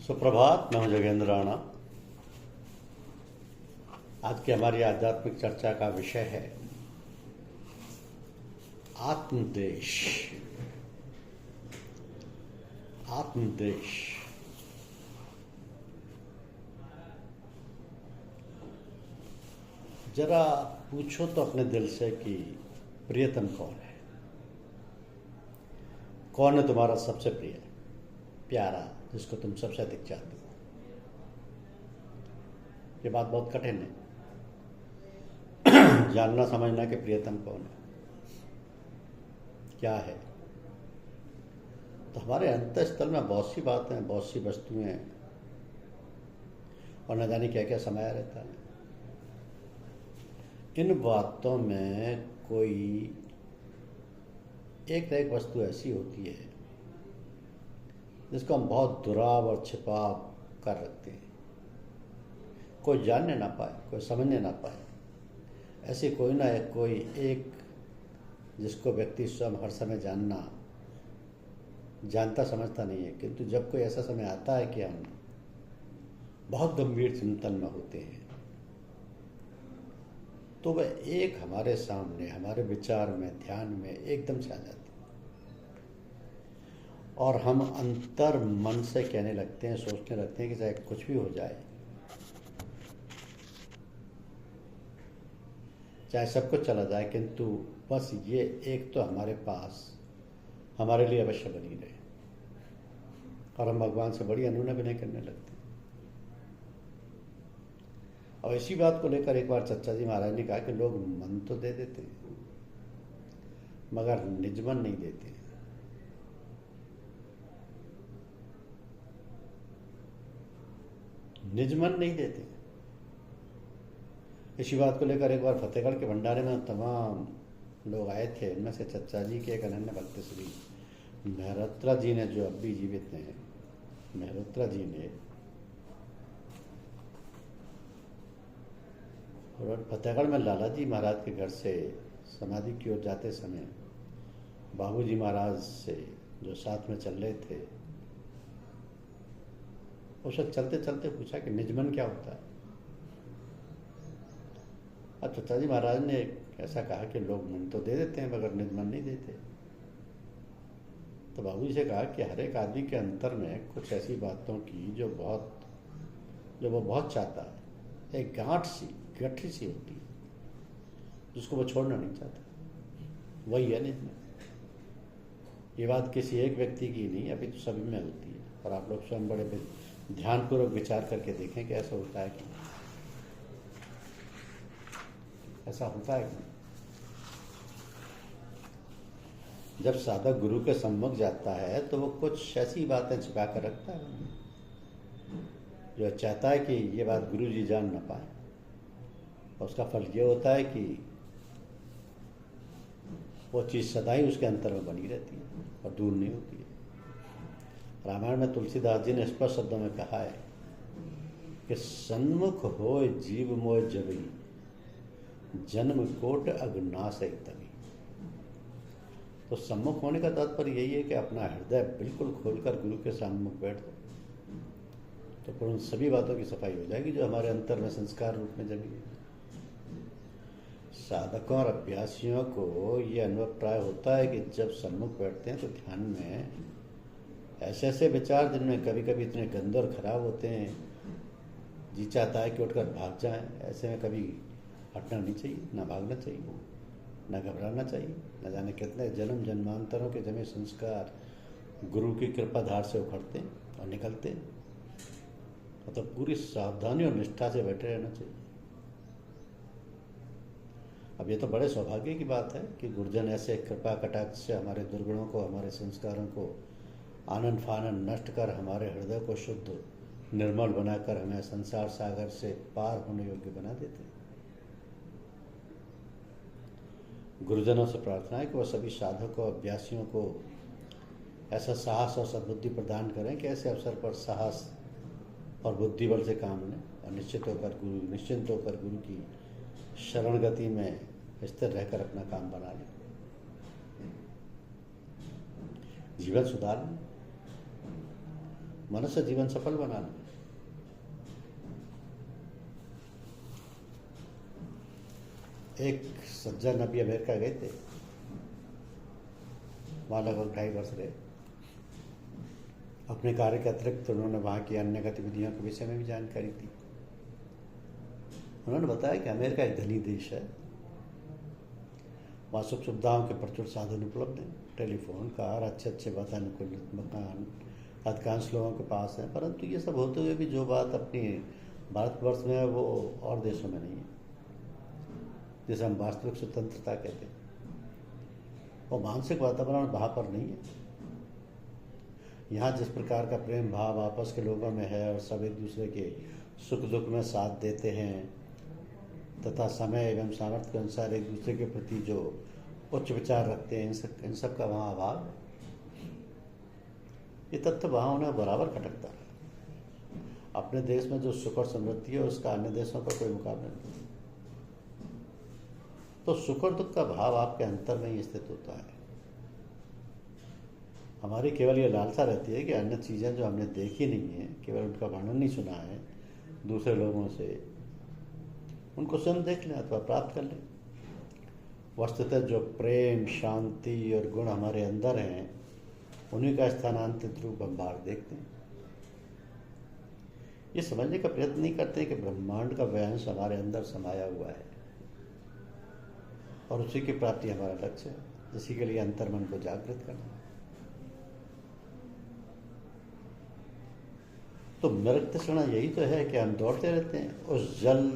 सुप्रभात। मैं हूं जोगेंद्र राणा। आज की हमारी आध्यात्मिक चर्चा का विषय है आत्मदेश। आत्मदेश जरा पूछो तो अपने दिल से कि प्रियतम कौन है? कौन है तुम्हारा सबसे प्रिय, प्यारा, जिसको तुम सबसे अधिक चाहते हो? ये बात बहुत कठिन है जानना समझना कि प्रियतम कौन है, क्या है। तो हमारे अंतःस्थल में बहुत सी बातें, बहुत सी वस्तुएं और न जाने क्या क्या समाया रहता है। इन बातों में कोई एक न एक वस्तु ऐसी होती है जिसको हम बहुत दुराव और छिपाव कर रखते हैं। कोई जानने ना पाए, कोई समझने ना पाए, ऐसी कोई ना कोई एक जिसको व्यक्ति स्वयं हर समय जानता समझता नहीं है। किंतु जब कोई ऐसा समय आता है कि हम बहुत गंभीर चिंतन में होते हैं तो वह एक हमारे सामने, हमारे विचार में, ध्यान में एकदम से आ जाती है और हम अंतर मन से कहने लगते हैं, सोचने लगते हैं कि चाहे कुछ भी हो जाए, चाहे सब कुछ चला जाए, किंतु बस ये एक तो हमारे पास हमारे लिए अवश्य बनी रहे। और हम भगवान से बड़ी अनुनय विनय करने लगते हैं। और इसी बात को लेकर एक बार चच्चा जी महाराज ने कहा कि लोग मन तो दे देते हैं मगर निजमन नहीं देते। निजमन नहीं देते। इसी बात को लेकर एक बार फतेहगढ़ के भंडारे में तमाम लोग आए थे। इनमें से चच्चा जी के एक अनन्य भक्त श्री मेहरोत्रा जी ने, जो अब भी जीवित हैं, मेहरोत्रा जी ने, और फतेहगढ़ में लाला जी महाराज के घर से समाधि की ओर जाते समय बाबूजी महाराज से जो साथ में चल रहे थे, उससे चलते चलते पूछा कि निजमन क्या होता है। अब चचा जी महाराज ने ऐसा कहा कि लोग मन तो दे देते हैं मगर निजमन नहीं देते। तो बाबूजी से कहा कि हर एक आदमी के अंतर में कुछ ऐसी बातों की जो वो बहुत चाहता है, एक गठरी सी होती है जिसको वो छोड़ना नहीं चाहता, वही है निजमन। ये बात किसी एक व्यक्ति की नहीं, अभी तो सभी में होती है। और आप लोग स्वयं बड़े ध्यानपूर्वक विचार करके देखें कि ऐसा होता है कि ऐसा होता है कि जब साधक गुरु के सम्मुख जाता है तो वो कुछ ऐसी बातें छिपा कर रखता है जो चाहता है कि ये बात गुरु जी जान ना पाए। और उसका फल ये होता है कि वो चीज़ सदाई उसके अंतर में बनी रहती है और दूर नहीं होती है। रामायण में तुलसीदास जी ने स्पष्ट शब्दों में कहा है कि सन्मुख होय जीव मोय जबई, जन्म कोट अगनाश तभी। तो सम्मुख होने का तात्पर्य यही है कि अपना हृदय बिल्कुल खोलकर गुरु के सामने बैठ दो, तो फिर उन सभी बातों की सफाई हो जाएगी जो हमारे अंतर में संस्कार रूप में जमी है। साधकों और अभ्यासियों को ये अनुभव प्राय होता है कि जब सम्मुख बैठते हैं तो ध्यान में ऐसे ऐसे विचार जिनमें कभी कभी इतने गंदे और खराब होते हैं, जी चाहता है कि उठकर भाग जाएं। ऐसे में कभी हटना नहीं चाहिए, ना भागना चाहिए, ना घबराना चाहिए। न जाने कितने जन्म जन्मांतरों के जमे संस्कार गुरु की कृपा धार से उखड़ते और निकलते। तो पूरी सावधानी और निष्ठा से बैठे रहना चाहिए। अब ये तो बड़े सौभाग्य की बात है कि गुरुजन ऐसे कृपा कटाक्ष से हमारे दुर्गुणों को, हमारे संस्कारों को आनंद फानंद नष्ट कर हमारे हृदय को शुद्ध निर्मल बनाकर हमें संसार सागर से पार होने योग्य बना देते हैं। गुरुजनों से प्रार्थना है कि वह सभी साधकों अभ्यासियों को ऐसा साहस और सद्बुद्धि प्रदान करें कि ऐसे अवसर पर साहस और बुद्धि बल से काम लें और निश्चिंत होकर गुरु की शरण गति में स्थिर रहकर अपना काम बना लें, जीवन सुधार लें। मनुष्य जीवन सफल बनाना। एक सज्जन अभी अमेरिका गए थे, वहाँ लगभग 2.5 वर्ष रहे। अपने कार्य के अतिरिक्त उन्होंने वहाँ की अन्य गतिविधियों के विषय में भी जानकारी दी। उन्होंने बताया कि अमेरिका एक धनी देश है, वहाँ सुख सुविधाओं के प्रचुर साधन उपलब्ध हैं, टेलीफोन, कार, अच्छे अच्छे वातानुकूलित मकान अधिकांश लोगों के पास हैं। परंतु ये सब होते हुए भी जो बात अपनी भारतवर्ष में है वो और देशों में नहीं है, जिसे हम वास्तविक स्वतंत्रता कहते हैं। और मानसिक वातावरण वहाँ पर नहीं है। यहाँ जिस प्रकार का प्रेम भाव आपस के लोगों में है और सब एक दूसरे के सुख दुख में साथ देते हैं तथा समय एवं सामर्थ्य के अनुसार एक दूसरे के प्रति जो उच्च विचार रखते हैं, इन सब का वहाँ अभाव है। ये तथ्य वहाँ उन्हें बराबर खटकता है। अपने देश में जो सुख और समृद्धि है उसका अन्य देशों पर कोई मुकाबला नहीं। तो सुख और दुख का भाव आपके अंतर में ही स्थित होता है। हमारी केवल ये लालसा रहती है कि अन्य चीज़ें जो हमने देखी नहीं है, केवल उनका वर्णन नहीं सुना है दूसरे लोगों से, उनको स्वयं देख लें अथवा प्राप्त कर लें। वस्तुतः जो प्रेम, शांति और गुण हमारे अंदर हैं, उन्हीं का स्थानांतरित रूप हम बाहर देखते हैं। ये समझने का प्रयत्न नहीं करते कि ब्रह्मांड का वयांश हमारे अंदर समाया हुआ है और उसी की प्राप्ति हमारा लक्ष्य है। इसी के लिए अंतर्मन को जागृत करना। तो नरक तृष्णा यही तो है कि हम दौड़ते रहते हैं उस जल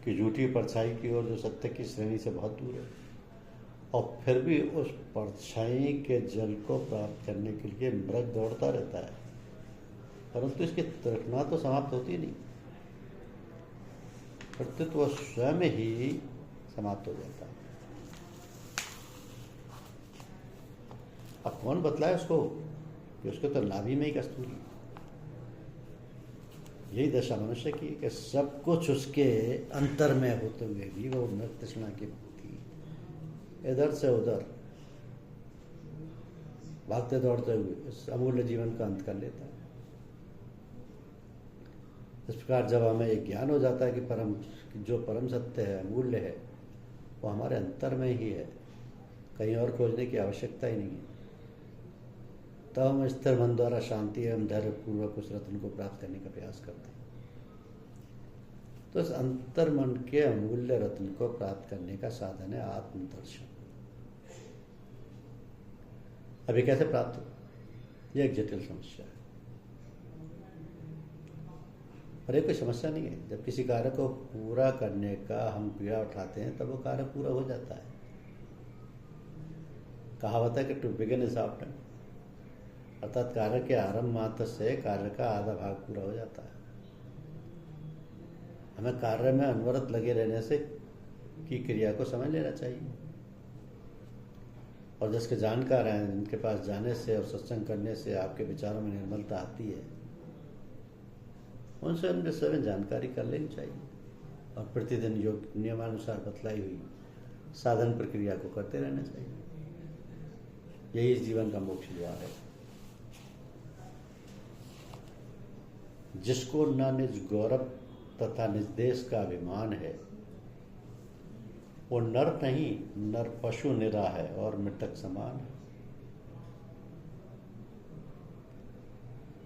की झूठी परछाई की ओर जो सत्य की श्रेणी से बहुत दूर है, और फिर भी उस परछाई के जल को प्राप्त करने के लिए मृग दौड़ता रहता है, परंतु इसकी तृष्णा तो समाप्त होती नहीं, प्रत्युत वह स्वयं ही समाप्त हो जाता है। अब कौन बतलाए उसको कि उसको तो नाभि में ही कस्तूरी। यही दशा मनुष्य की कि सब कुछ उसके अंतर में होते हुए भी वो नरक तृष्णा की भक्ति इधर से उधर भागते दौड़ते हुए इस अमूल्य जीवन का अंत कर लेता है। इस प्रकार जब हमें एक ज्ञान हो जाता है कि जो परम सत्य है, अमूल्य है, वो हमारे अंतर में ही है, कहीं और खोजने की आवश्यकता ही नहीं है, तब हम स्थिर मन द्वारा शांति एवं धैर्य पूर्वक उस रत्न को प्राप्त करने का प्रयास करते हैं। तो इस अंतर मन के अमूल्य रत्न को प्राप्त करने का साधन है आत्मदर्शन। अभी कैसे प्राप्त हो, यह एक जटिल समस्या है, पर यह कोई समस्या नहीं है। जब किसी कार्य को पूरा करने का हम पीड़ा उठाते हैं तब वो कार्य पूरा हो जाता है। कहावत है कि टू बिगिन इज ऑफ्टन, अर्थात कार्य के आरंभ मात्र से कार्य का आधा भाग पूरा हो जाता है। हमें कार्य में अनवरत लगे रहने से की क्रिया को समझ लेना चाहिए, और जिसके जानकार हैं, जिनके पास जाने से और सत्संग करने से आपके विचारों में निर्मलता आती है, उनसे उन विषय में जानकारी कर लेनी चाहिए और प्रतिदिन योग नियमानुसार बतलाई हुई साधन प्रक्रिया को करते रहना चाहिए। यही इस जीवन का मोक्ष द्वार है। जिसको न निज गौरव तथा निज देश का अभिमान है, वो नर नहीं, नर पशु निरा है और मृतक समान है।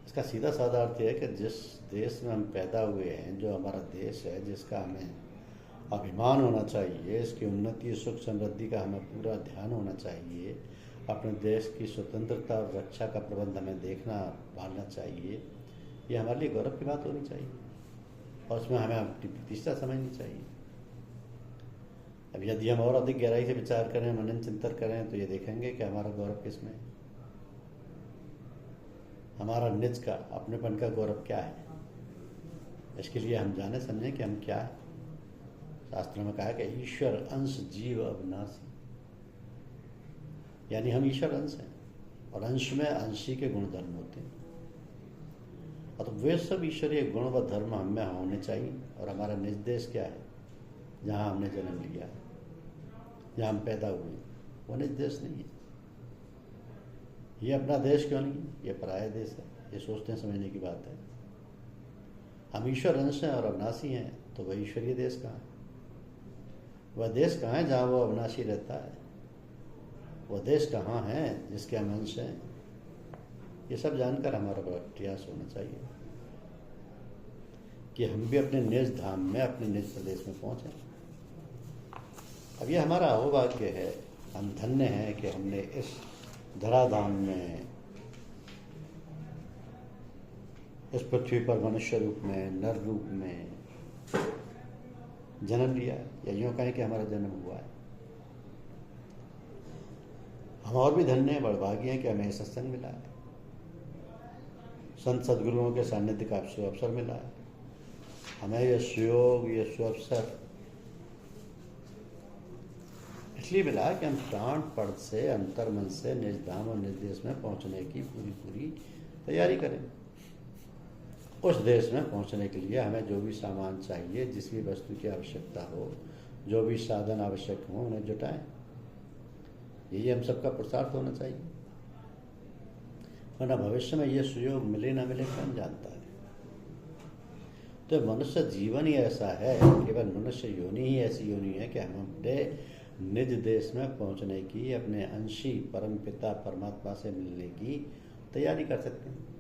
इसका सीधा साधा अर्थ है कि जिस देश में हम पैदा हुए हैं, जो हमारा देश है, जिसका हमें अभिमान होना चाहिए, इसकी उन्नति सुख समृद्धि का हमें पूरा ध्यान होना चाहिए, अपने देश की स्वतंत्रता और रक्षा का प्रबंध हमें देखना पालना चाहिए, ये हमारे लिए गौरव की बात होनी चाहिए और उसमें हमें अपनी प्रतिष्ठा समझनी चाहिए। अब यदि हम और अधिक गहराई से विचार करें, मनन चिंतन करें, तो ये देखेंगे कि हमारा गौरव किसमें है, हमारा निज का अपनेपन का गौरव क्या है। इसके लिए हम जाने समझें कि हम क्या है। शास्त्रों में कहा कि ईश्वर अंश जीव अविनाशी, यानी हम ईश्वर अंश हैं और अंश में अंशी के गुण धर्म होते हैं, और तो वे सब ईश्वरीय गुण व धर्म हमें होने चाहिए। और हमारा निज देश क्या है, जहाँ हमने जन्म लिया है, जहाँ हम पैदा हुए, वो निज देश नहीं है। ये अपना देश क्यों नहीं, ये पराया देश है। ये सोचने समझने की बात है। हम ईश्वर अंश हैं और अविनाशी हैं, तो वह ईश्वरीय देश कहाँ है? वह देश कहाँ है जहाँ वो अविनाशी रहता है? वह देश कहाँ है जिसके हम अंश हैं? ये सब जानकर हमारा बड़ा प्रयास होना चाहिए कि हम भी अपने निज धाम में, अपने निज प्रदेश में पहुँचें। अब ये हमारा अहोभाग्य है, हम धन्य हैं कि हमने इस धराधाम में, इस पृथ्वी पर मनुष्य रूप में, नर रूप में जन्म लिया, या यूँ कहें कि हमारा जन्म हुआ है। हम और भी धन्य हैं, बड़भागी हैं कि हमें सत्संग मिला है, संत सदगुरुओं के सानिध्य का अवसर मिला है। हमें यह सुयोग, यह सुअवसर इसलिए मिला कि हम प्राणपण से, अंतर्मन से निज धाम और निज देश में पहुंचने की पूरी तैयारी करें। उस देश में पहुंचने के लिए हमें जो भी सामान चाहिए, जिस भी वस्तु की आवश्यकता हो, जो भी साधन आवश्यक हो, उन्हें जुटाएं। यही हम सबका पुरुषार्थ होना चाहिए, वरना भविष्य में यह सुयोग मिले ना मिले कौन जानता है। तो मनुष्य जीवन ही ऐसा है, केवल मनुष्य योनि ही ऐसी योनि है कि हम अपने निज देश में पहुंचने की, अपने अंशी परम पिता परमात्मा से मिलने की तैयारी कर सकते हैं।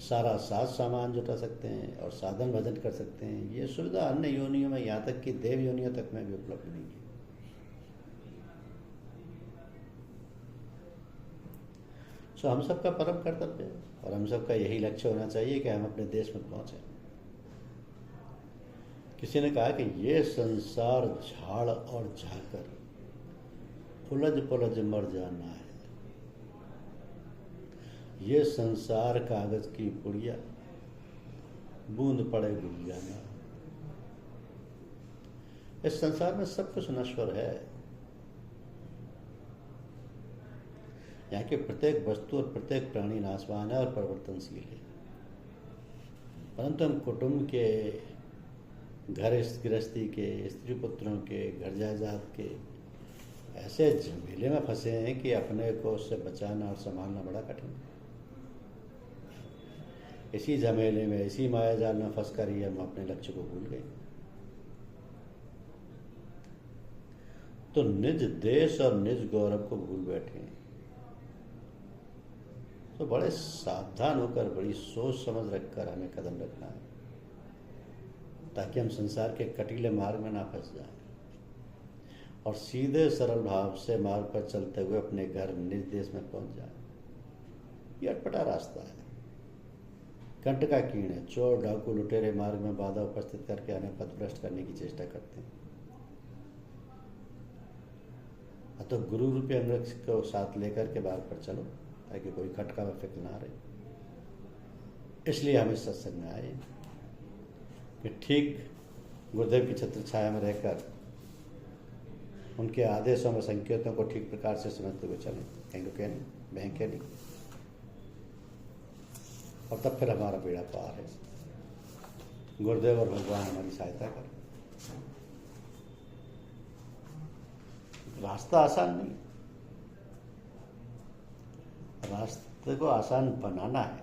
सारा साज सामान जुटा सकते हैं और साधन भजन कर सकते हैं। ये सुविधा अन्य योनियों में, यहाँ तक कि देव योनियों तक में भी उपलब्ध नहीं है। सो हम सबका परम कर्तव्य है और हम सबका यही लक्ष्य होना चाहिए कि हम अपने देश में पहुंचे। किसी ने कहा कि ये संसार झाड़ और झाकर, उलझ पुलझ मर जाना है। ये संसार कागज की पुड़िया, बूंद पड़े भूल जाना। इस संसार में सब कुछ नश्वर है। यहाँ के प्रत्येक वस्तु और प्रत्येक प्राणी नाशवान है और परिवर्तनशील है। परंतु हम कुटुंब के, घर गृहस्थी के, स्त्री पुत्रों के, घर जायदाद के ऐसे झमेले में फंसे हैं कि अपने को उससे बचाना और संभालना बड़ा कठिन है। इसी झमेले में, इसी माया जाल में फंसकर ही हम अपने लक्ष्य को भूल गए। तो निज देश और निज गौरव को भूल बैठे हैं। तो बड़े सावधान होकर, बड़ी सोच समझ रखकर हमें कदम रखना है, ताकि हम संसार के कटीले मार्ग में ना फंस जाएं और सीधे सरल भाव से मार्ग पर चलते हुए अपने घर, निज देश में पहुंच जाएं। ये अटपटा रास्ता है, कंट का कीड़ है। चोर डाकू लुटेरे मार्ग में बाधा उपस्थित करके हमें पथभ्रष्ट करने की चेष्टा करते हैं। तो गुरु रूपी अंगरक्ष को साथ लेकर के मार्ग पर चलो, ताकि कोई खटका व फिक्र ना रहे। इसलिए हम इस सत्संग में आए कि ठीक गुरुदेव की छत्र छाया में रहकर उनके आदेशों में संकेतों को ठीक प्रकार से समझते हुए चलें, कहीं रुके नहीं, बहके नहीं, और तब फिर हमारा बेड़ा पार है। गुरुदेव और भगवान हमारी सहायता करें। रास्ता आसान नहीं, रास्ते को आसान बनाना है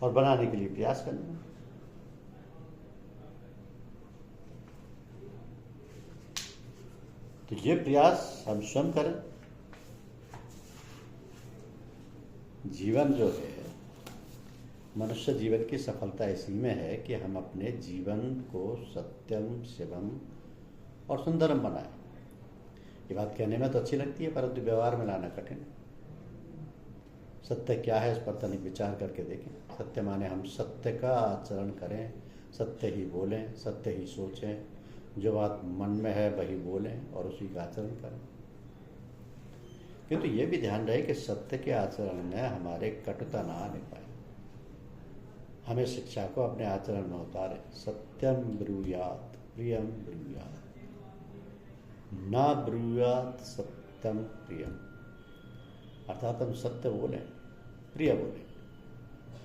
और बनाने के लिए प्रयास करना है। तो ये प्रयास हम स्वयं करें। जीवन जो है, मनुष्य जीवन की सफलता इसी में है कि हम अपने जीवन को सत्यम, शिवम और सुंदरम बनाएं। ये बात कहने में तो अच्छी लगती है, परंतु व्यवहार में लाना कठिन है। सत्य क्या है, इस पर तनिक विचार करके देखें। सत्य माने हम सत्य का आचरण करें, सत्य ही बोलें, सत्य ही सोचें, जो बात मन में है वही बोलें और उसी का आचरण करें। किंतु ये भी ध्यान रहे कि सत्य के आचरण में हमारे कटुता ना आने पाए। हमें शिक्षा को अपने आचरण में उतारें। सत्यम ब्रूयात प्रियम ब्रूयात, ना ब्रूयात सत्यम प्रियम। अर्थात हम सत्य बोलें, प्रिय बोलें,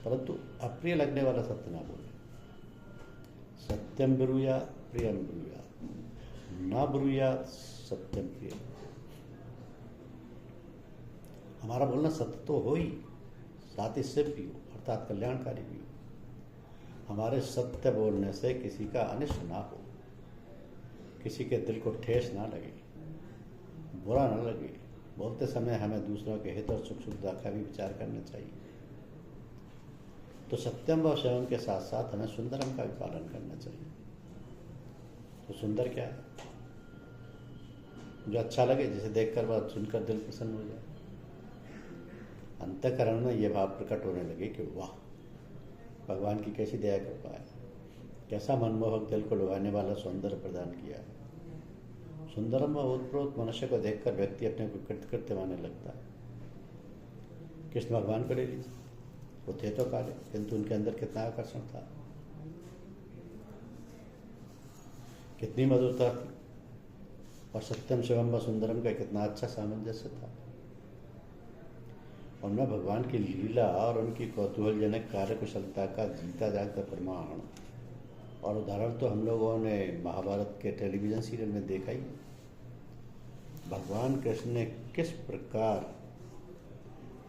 परंतु अप्रिय लगने वाला सत्य ना बोलें। सत्यम ब्रूयात प्रियम ब्रूयात, ना ब्रूयात सत्यम प्रियम। हमारा बोलना सत्य तो हो ही, साथ ही सिद्ध भी हो, अर्थात कल्याणकारी भी हो। हमारे सत्य बोलने से किसी का अनिष्ट ना हो, किसी के दिल को ठेस ना लगे, बुरा ना लगे। बोलते समय हमें दूसरों के हित और सुख सुविधा का भी विचार करना चाहिए। तो सत्यम व शिवम के साथ साथ हमें सुंदरम का भी पालन करना चाहिए। तो सुंदर क्या है? जो अच्छा लगे, जिसे देखकर बात सुनकर दिल प्रसन्न हो जाए, अंतःकरण में यह भाव प्रकट होने लगे कि वाह, भगवान की कैसी दया कृपा है, कैसा मनमोहक दिल को लुभाने वाला सौंदर्य प्रदान किया है। सुंदरम व उत्प्रोत मनुष्य को देखकर व्यक्ति अपने को कृतकृत्य मानने लगता है। कृष्ण भगवान को ले लीजिए, वो थे तो काले, किंतु उनके अंदर कितना आकर्षण था, कितनी मधुरता थी, और सत्यम शिवम व सुंदरम का कितना अच्छा सामंजस्य था। उनमें भगवान की लीला और उनकी कौतूहलजनक कार्यकुशलता का जीता जागता प्रमाण और उदाहरण तो हम लोगों ने महाभारत के टेलीविज़न सीरियल में देखा ही। भगवान कृष्ण ने किस प्रकार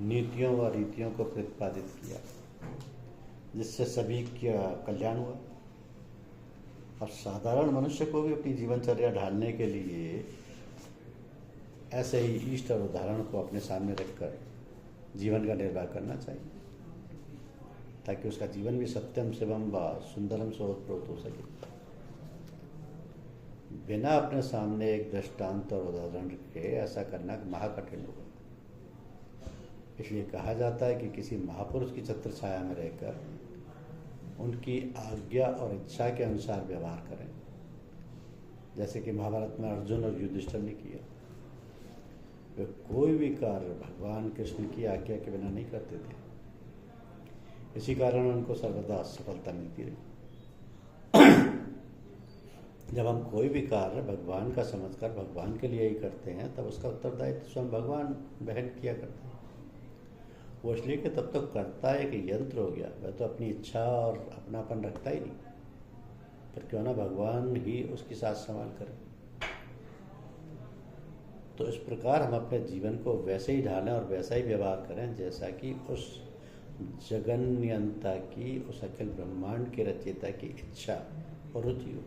नीतियों व रीतियों को प्रतिपादित किया, जिससे सभी का कल्याण हुआ, और साधारण मनुष्य को भी अपनी जीवनचर्या ढालने के लिए ऐसे ही इष्ट और उदाहरण को अपने सामने रखकर जीवन का निर्वाह करना चाहिए, ताकि उसका जीवन भी सत्यम शिवम व सुंदरम से ओतप्रोत हो सके। बिना अपने सामने एक दृष्टांत और उदाहरण के ऐसा करना महाकठिन होगा। इसलिए कहा जाता है कि किसी महापुरुष की छत्र छाया में रहकर उनकी आज्ञा और इच्छा के अनुसार व्यवहार करें, जैसे कि महाभारत में अर्जुन और युधिष्ठिर ने किया। वे कोई भी कार्य भगवान कृष्ण की आज्ञा के बिना नहीं करते थे, इसी कारण उनको सर्वदा सफलता मिलती रही। जब हम कोई भी कार्य भगवान का समझकर भगवान के लिए ही करते हैं, तब उसका उत्तरदायित्व स्वयं भगवान वहन किया करते हैं। वो इसलिए कि तब तो करता एक यंत्र हो गया, वह तो अपनी इच्छा और अपनापन रखता ही नहीं, फिर क्यों ना भगवान ही उसकी साथ संभाल करें। तो इस प्रकार हम अपने जीवन को वैसे ही ढालें और वैसा ही व्यवहार करें जैसा कि उस जगन्यंता की, उस अखिल ब्रह्मांड के रचयिता की इच्छा और रुचि हो।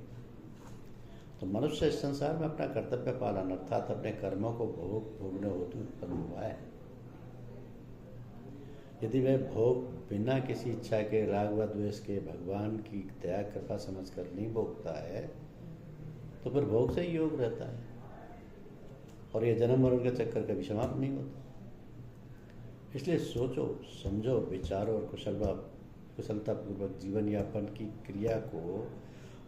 तो मनुष्य इस संसार में अपना कर्तव्य पालन अर्थात अपने कर्मों को भोगने हेतु उत्पन्न हुआ है। यदि वह भोग बिना किसी इच्छा के, राग व द्वेष के, भगवान की दया कृपा समझकर नहीं भोगता है, तो फिर भोग से ही योग रहता है और यह जन्म मरण का चक्कर कभी समाप्त नहीं होता। इसलिए सोचो, समझो, विचारो और कुशलतापूर्वक जीवन यापन की क्रिया को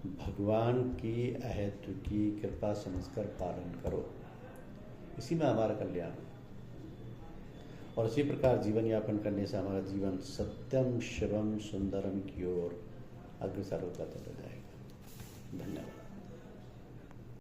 भगवान की अहेतुकी कृपा समझकर पालन करो। इसी में हमारा कल्याण, और इसी प्रकार जीवन यापन करने से हमारा जीवन सत्यम शिवम सुंदरम की ओर अग्रसर होता चला जाएगा। धन्यवाद।